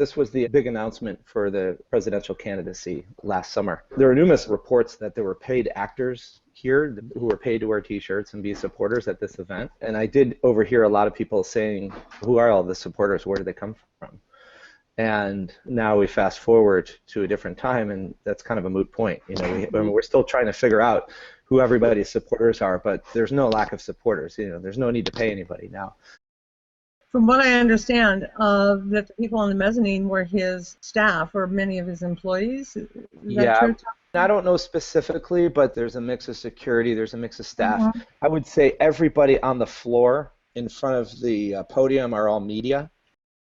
This was the big announcement for the presidential candidacy last summer. There were numerous reports that there were paid actors here who were paid to wear T-shirts and be supporters at this event. And I did overhear a lot of people saying, who are all the supporters? Where do they come from? And now we fast forward to a different time, and that's kind of a moot point. You know, we're still trying to figure out who everybody's supporters are, but there's no lack of supporters. You know, there's no need to pay anybody now. From what I understand, that the people on the mezzanine were his staff or many of his employees. Is that true? I don't know specifically, but there's a mix of security, there's a mix of staff. I would say everybody on the floor in front of the podium are all media.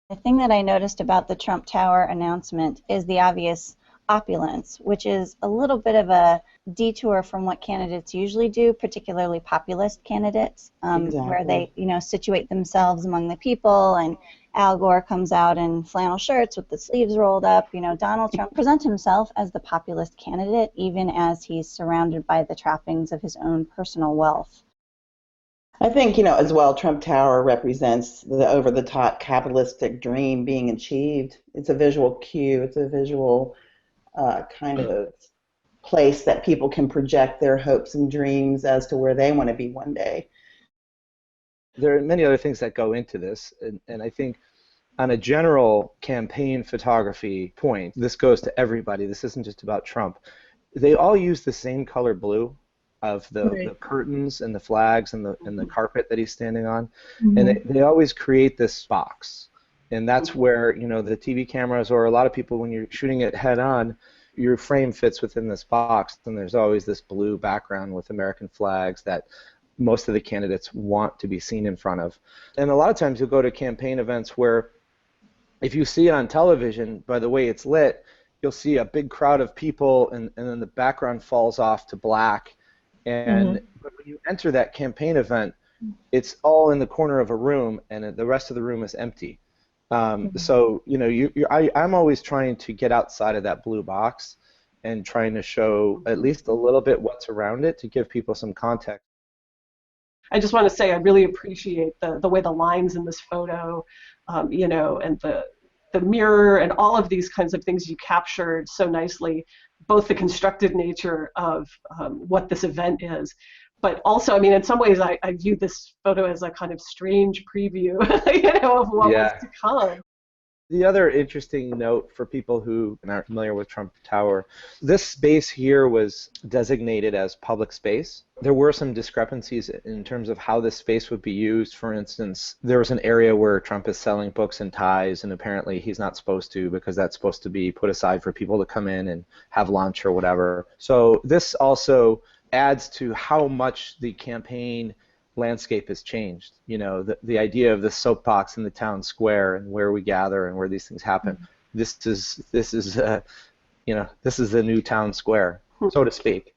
The thing that I noticed about the Trump Tower announcement is the obvious opulence, which is a little bit of a detour from what candidates usually do, particularly populist candidates, where they, you know, situate themselves among the people, and Al Gore comes out in flannel shirts with the sleeves rolled up. You know, Donald Trump presents himself as the populist candidate, even as he's surrounded by the trappings of his own personal wealth. I think, you know, as well, Trump Tower represents the over-the-top capitalistic dream being achieved. It's a visual cue. It's a visual kind of place that people can project their hopes and dreams as to where they want to be one day. There are many other things that go into this, and I think on a general campaign photography point, this goes to everybody. This isn't just about Trump. They all use the same color blue of the curtains and the flags and the carpet that he's standing on, and they always create this box. And that's where, you know, the TV cameras, or a lot of people, when you're shooting it head on, your frame fits within this box, and there's always this blue background with American flags that most of the candidates want to be seen in front of. And a lot of times you'll go to campaign events where, if you see it on television, by the way it's lit, you'll see a big crowd of people, and then the background falls off to black. And but when you enter that campaign event, it's all in the corner of a room, and the rest of the room is empty. So, you know, I'm always trying to get outside of that blue box and trying to show at least a little bit what's around it to give people some context. I just want to say I really appreciate the way the lines in this photo, you know, and the mirror and all of these kinds of things you captured so nicely, both the constructed nature of what this event is, but also, I mean, in some ways, I view this photo as a kind of strange preview, you know, of what was to come. The other interesting note for people who aren't familiar with Trump Tower, this space here was designated as public space. There were some discrepancies in terms of how this space would be used. For instance, there was an area where Trump is selling books and ties, and apparently he's not supposed to, because that's supposed to be put aside for people to come in and have lunch or whatever. So this also adds to how much the campaign landscape has changed. You know, the idea of the soapbox in the town square and where we gather and where these things happen. This is you know, this is the new town square, so to speak.